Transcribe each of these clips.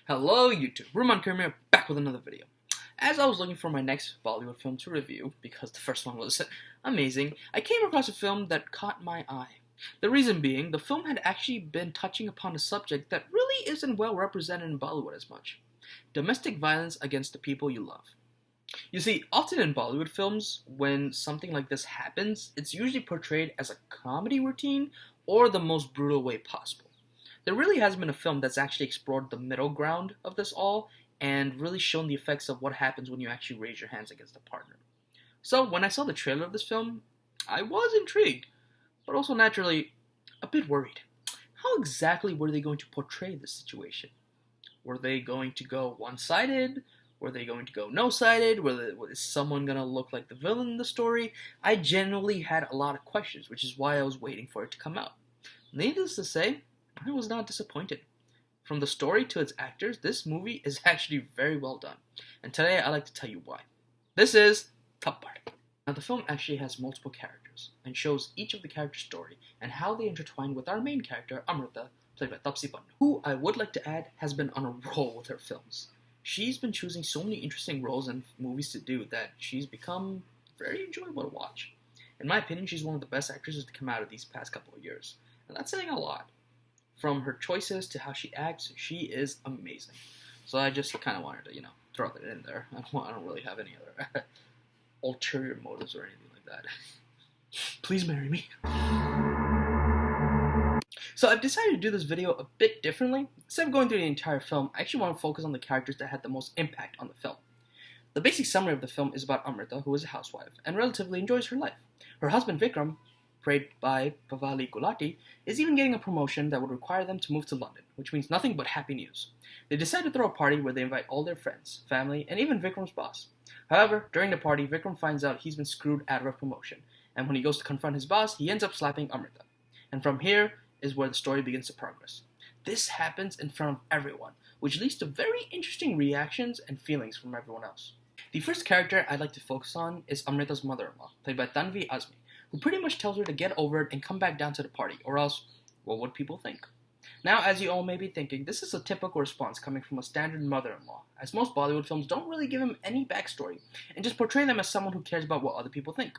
Hello YouTube, Rumman here, back with another video. As I was looking for my next Bollywood film to review, because the first one was amazing, I came across a film that caught my eye. The reason being, the film had actually been touching upon a subject that really isn't well represented in Bollywood as much. Domestic violence against the people you love. You see, often in Bollywood films, when something like this happens, it's usually portrayed as a comedy routine or the most brutal way possible. There really hasn't been a film that's actually explored the middle ground of this all and really shown the effects of what happens when you actually raise your hands against a partner. So when I saw the trailer of this film, I was intrigued, but also naturally a bit worried. How exactly were they going to portray this situation? Were they going to go one-sided? Were they going to go no-sided? Was someone going to look like the villain in the story? I genuinely had a lot of questions, which is why I was waiting for it to come out. Needless to say, I was not disappointed. From the story to its actors, this movie is actually very well done. And today I'd like to tell you why. This is Thappad. Now the film actually has multiple characters and shows each of the characters' story and how they intertwine with our main character, Amrita, played by Taapsee Pannu, who I would like to add has been on a roll with her films. She's been choosing so many interesting roles and movies to do that she's become very enjoyable to watch. In my opinion, she's one of the best actresses to come out of these past couple of years. And that's saying a lot. From her choices to how she acts, she is amazing. So I just kind of wanted to, throw that in there. I don't really have any other ulterior motives or anything like that. Please marry me. So I've decided to do this video a bit differently. Instead of going through the entire film, I actually want to focus on the characters that had the most impact on the film. The basic summary of the film is about Amrita, who is a housewife, and relatively enjoys her life. Her husband Vikram, played by Pavali Gulati, is even getting a promotion that would require them to move to London, which means nothing but happy news. They decide to throw a party where they invite all their friends, family, and even Vikram's boss. However, during the party, Vikram finds out he's been screwed out of a promotion, and when he goes to confront his boss, he ends up slapping Amrita. And from here is where the story begins to progress. This happens in front of everyone, which leads to very interesting reactions and feelings from everyone else. The first character I'd like to focus on is Amrita's mother-in-law, played by Tanvi Azmi, who pretty much tells her to get over it and come back down to the party, or else, what would people think? Now, as you all may be thinking, this is a typical response coming from a standard mother-in-law, as most Bollywood films don't really give him any backstory, and just portray them as someone who cares about what other people think.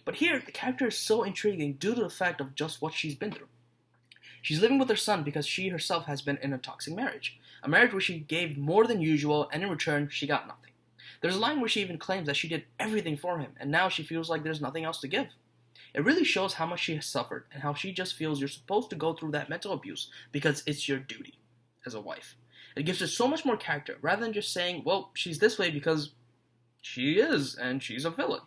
But here, the character is so intriguing due to the fact of just what she's been through. She's living with her son because she herself has been in a toxic marriage, a marriage where she gave more than usual, and in return, she got nothing. There's a line where she even claims that she did everything for him, and now she feels like there's nothing else to give. It really shows how much she has suffered and how she just feels you're supposed to go through that mental abuse because it's your duty as a wife. It gives her so much more character rather than just saying, well, she's this way because she is and she's a villain.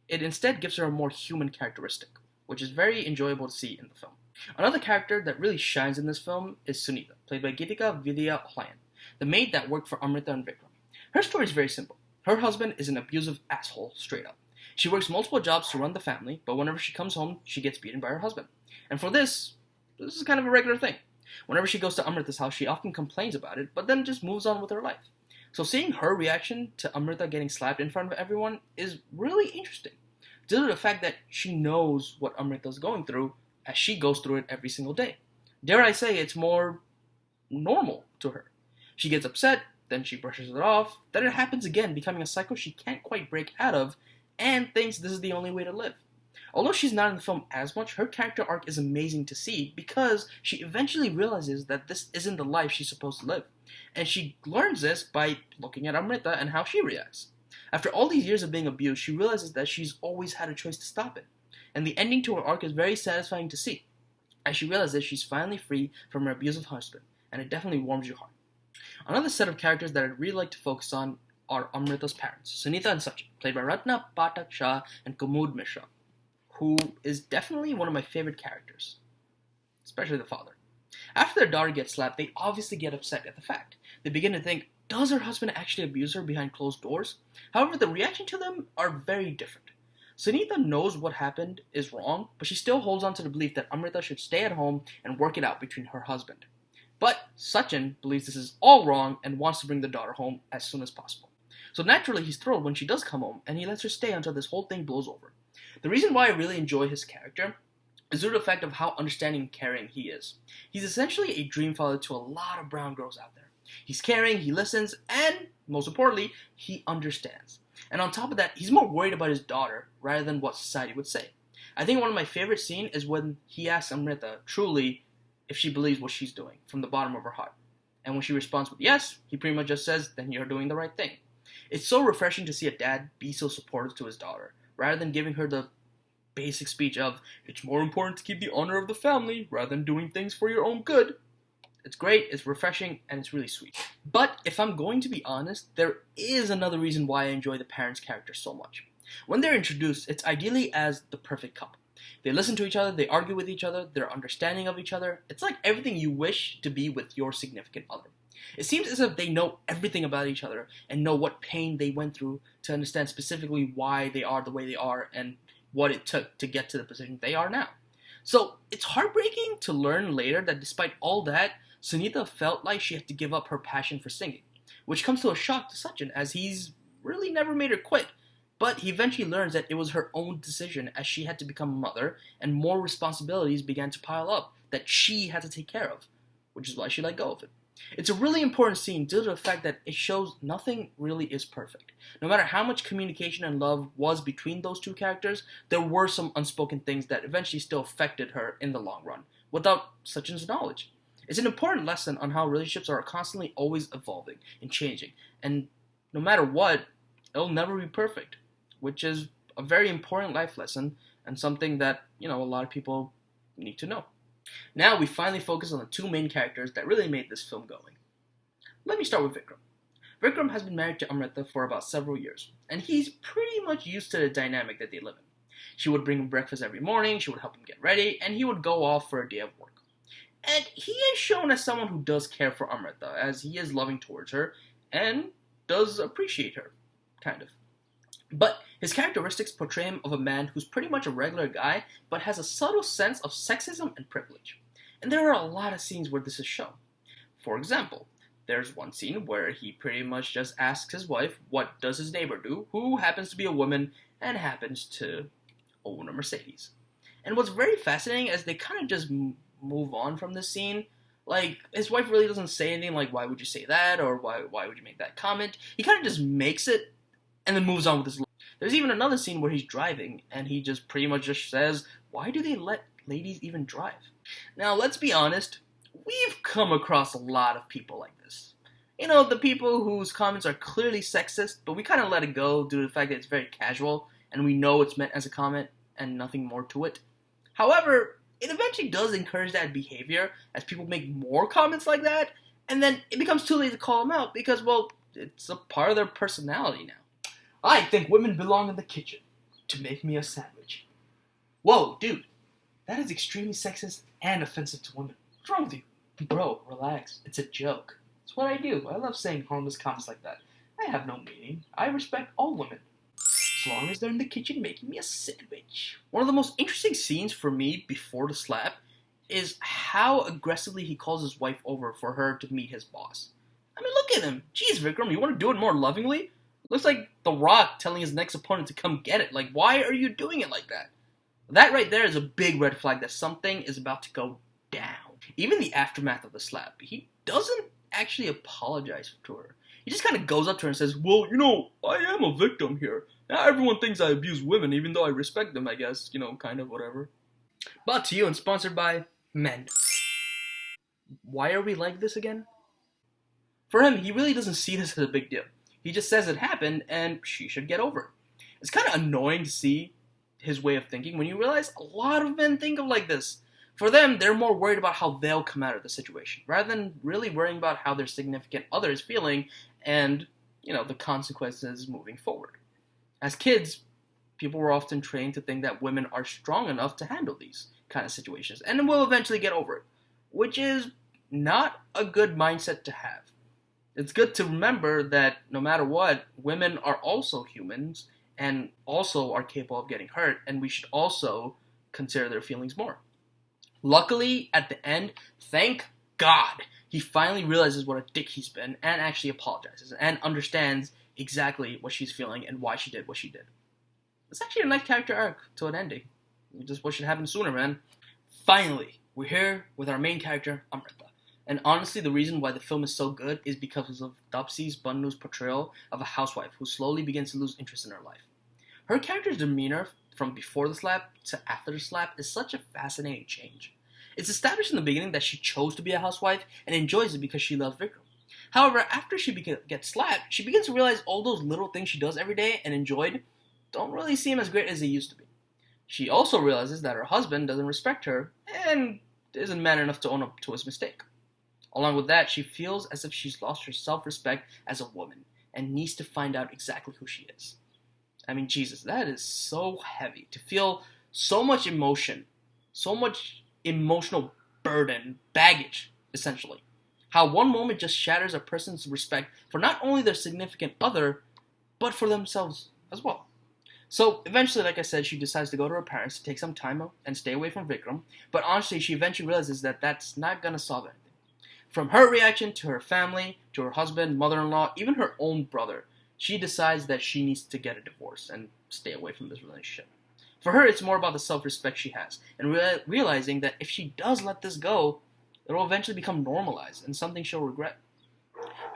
It instead gives her a more human characteristic, which is very enjoyable to see in the film. Another character that really shines in this film is Sunita, played by Geetika Vidya Hlayan, the maid that worked for Amrita and Vikram. Her story is very simple. Her husband is an abusive asshole, straight up. She works multiple jobs to run the family, but whenever she comes home, she gets beaten by her husband. And for this is kind of a regular thing. Whenever she goes to Amrita's house, she often complains about it, but then just moves on with her life. So seeing her reaction to Amrita getting slapped in front of everyone is really interesting, due to the fact that she knows what Amrita's going through as she goes through it every single day. Dare I say, it's more normal to her. She gets upset, then she brushes it off, then it happens again, becoming a cycle she can't quite break out of, and thinks this is the only way to live. Although she's not in the film as much, her character arc is amazing to see because she eventually realizes that this isn't the life she's supposed to live. And she learns this by looking at Amrita and how she reacts. After all these years of being abused, she realizes that she's always had a choice to stop it. And the ending to her arc is very satisfying to see, as she realizes she's finally free from her abusive husband, and it definitely warms your heart. Another set of characters that I'd really like to focus on are Amrita's parents, Sunita and Sachin, played by Ratna Pathak Shah and Kumud Mishra, who is definitely one of my favorite characters, especially the father. After their daughter gets slapped, they obviously get upset at the fact. They begin to think, does her husband actually abuse her behind closed doors? However, the reaction to them are very different. Sunita knows what happened is wrong, but she still holds on to the belief that Amrita should stay at home and work it out between her husband. But Sachin believes this is all wrong and wants to bring the daughter home as soon as possible. So naturally, he's thrilled when she does come home, and he lets her stay until this whole thing blows over. The reason why I really enjoy his character is due to the fact of how understanding and caring he is. He's essentially a dream father to a lot of brown girls out there. He's caring, he listens, and, most importantly, he understands. And on top of that, he's more worried about his daughter rather than what society would say. I think one of my favorite scenes is when he asks Amrita truly if she believes what she's doing from the bottom of her heart. And when she responds with yes, he pretty much just says, then you're doing the right thing. It's so refreshing to see a dad be so supportive to his daughter, rather than giving her the basic speech of, it's more important to keep the honor of the family rather than doing things for your own good. It's great, it's refreshing, and it's really sweet. But if I'm going to be honest, there is another reason why I enjoy the parents' characters so much. When they're introduced, it's ideally as the perfect couple. They listen to each other, they argue with each other, they're understanding of each other. It's like everything you wish to be with your significant other. It seems as if they know everything about each other and know what pain they went through to understand specifically why they are the way they are and what it took to get to the position they are now. So it's heartbreaking to learn later that despite all that, Sunita felt like she had to give up her passion for singing, which comes to a shock to Sachin as he's really never made her quit. But he eventually learns that it was her own decision as she had to become a mother and more responsibilities began to pile up that she had to take care of, which is why she let go of it. It's a really important scene due to the fact that it shows nothing really is perfect. No matter how much communication and love was between those two characters, there were some unspoken things that eventually still affected her in the long run, without Sachin's knowledge. It's an important lesson on how relationships are constantly always evolving and changing, and no matter what, it'll never be perfect, which is a very important life lesson and something that, a lot of people need to know. Now we finally focus on the two main characters that really made this film going. Let me start with Vikram. Vikram has been married to Amrita for about several years, and he's pretty much used to the dynamic that they live in. She would bring him breakfast every morning, she would help him get ready, and he would go off for a day of work. And he is shown as someone who does care for Amrita, as he is loving towards her, and does appreciate her, kind of. But his characteristics portray him of a man who's pretty much a regular guy, but has a subtle sense of sexism and privilege. And there are a lot of scenes where this is shown. For example, there's one scene where he pretty much just asks his wife, what does his neighbor do, who happens to be a woman and happens to own a Mercedes. And what's very fascinating is they kind of just move on from this scene. Like, his wife really doesn't say anything like, why would you say that, or why would you make that comment? He kind of just makes it and then moves on with his life. There's even another scene where he's driving, and he just pretty much just says, why do they let ladies even drive? Now, let's be honest, we've come across a lot of people like this. The people whose comments are clearly sexist, but we kind of let it go due to the fact that it's very casual, and we know it's meant as a comment, and nothing more to it. However, it eventually does encourage that behavior, as people make more comments like that, and then it becomes too late to call them out, because, well, it's a part of their personality now. I think women belong in the kitchen to make me a sandwich. Whoa, dude. That is extremely sexist and offensive to women. What's wrong with you? Bro, relax. It's a joke. It's what I do. I love saying harmless comments like that. I have no meaning. I respect all women. As long as they're in the kitchen making me a sandwich. One of the most interesting scenes for me before the slap is how aggressively he calls his wife over for her to meet his boss. I mean, look at him. Jeez, Vikram, you want to do it more lovingly? Looks like The Rock telling his next opponent to come get it. Like, why are you doing it like that? That right there is a big red flag that something is about to go down. Even the aftermath of the slap, he doesn't actually apologize to her. He just kind of goes up to her and says, well, I am a victim here. Now everyone thinks I abuse women, even though I respect them, I guess. Kind of whatever. Brought to you and sponsored by men. Why are we like this again? For him, he really doesn't see this as a big deal. He just says it happened, and she should get over it. It's kind of annoying to see his way of thinking when you realize a lot of men think of like this. For them, they're more worried about how they'll come out of the situation, rather than really worrying about how their significant other is feeling and, the consequences moving forward. As kids, people were often trained to think that women are strong enough to handle these kind of situations, and will eventually get over it, which is not a good mindset to have. It's good to remember that no matter what, women are also humans and also are capable of getting hurt, and we should also consider their feelings more. Luckily, at the end, thank God, he finally realizes what a dick he's been and actually apologizes and understands exactly what she's feeling and why she did what she did. It's actually a nice character arc to an ending. You just wish it happened sooner, man. Finally, we're here with our main character, Amrita. And honestly, the reason why the film is so good is because of Taapsee Pannu's portrayal of a housewife who slowly begins to lose interest in her life. Her character's demeanor from before the slap to after the slap is such a fascinating change. It's established in the beginning that she chose to be a housewife and enjoys it because she loves Vikram. However, after she gets slapped, she begins to realize all those little things she does every day and enjoyed don't really seem as great as they used to be. She also realizes that her husband doesn't respect her and isn't man enough to own up to his mistake. Along with that, she feels as if she's lost her self-respect as a woman and needs to find out exactly who she is. I mean, Jesus, that is so heavy. To feel so much emotion, so much emotional burden, baggage, essentially. How one moment just shatters a person's respect for not only their significant other, but for themselves as well. So eventually, like I said, she decides to go to her parents to take some time out and stay away from Vikram. But honestly, she eventually realizes that that's not going to solve anything. From her reaction to her family, to her husband, mother-in-law, even her own brother, she decides that she needs to get a divorce and stay away from this relationship. For her, it's more about the self-respect she has, and realizing that if she does let this go, it will eventually become normalized and something she'll regret.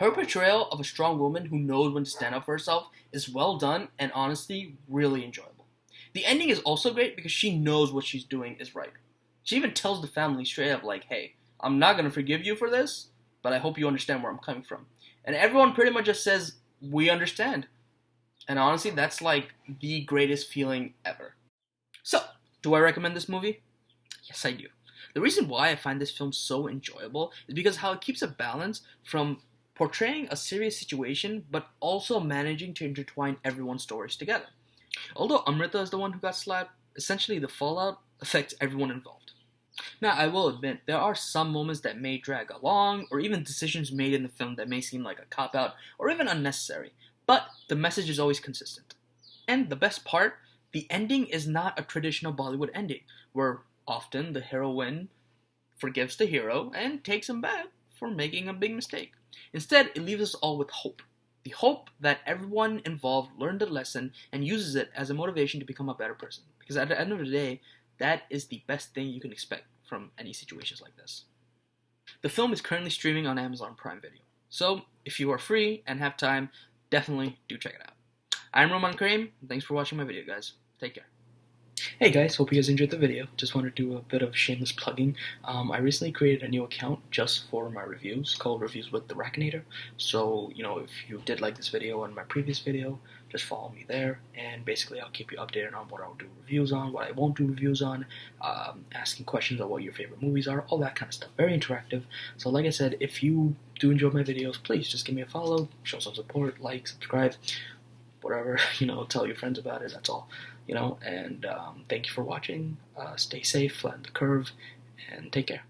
Her portrayal of a strong woman who knows when to stand up for herself is well done and honestly really enjoyable. The ending is also great because she knows what she's doing is right. She even tells the family straight up like, hey, I'm not going to forgive you for this, but I hope you understand where I'm coming from. And everyone pretty much just says, we understand. And honestly, that's like the greatest feeling ever. So, do I recommend this movie? Yes, I do. The reason why I find this film so enjoyable is because how it keeps a balance from portraying a serious situation, but also managing to intertwine everyone's stories together. Although Amrita is the one who got slapped, essentially the fallout affects everyone involved. Now, I will admit, there are some moments that may drag along, or even decisions made in the film that may seem like a cop-out, or even unnecessary, but the message is always consistent. And the best part, the ending is not a traditional Bollywood ending, where often the heroine forgives the hero and takes him back for making a big mistake. Instead, it leaves us all with hope. The hope that everyone involved learned the lesson and uses it as a motivation to become a better person. Because at the end of the day, that is the best thing you can expect from any situations like this. The film is currently streaming on Amazon Prime Video. So, if you are free and have time, definitely do check it out. I'm Rumman. Thanks for watching my video, guys. Take care. Hey guys, hope you guys enjoyed the video. Just want to do a bit of shameless plugging. I recently created a new account just for my reviews called Reviews with the Rackinator. So, if you did like this video and my previous video, just follow me there. And basically, I'll keep you updated on what I'll do reviews on, what I won't do reviews on, asking questions on what your favorite movies are, all that kind of stuff. Very interactive. So like I said, if you do enjoy my videos, please just give me a follow, show some support, like, subscribe, whatever, tell your friends about it, that's all. And thank you for watching. Stay safe, flatten the curve, and take care.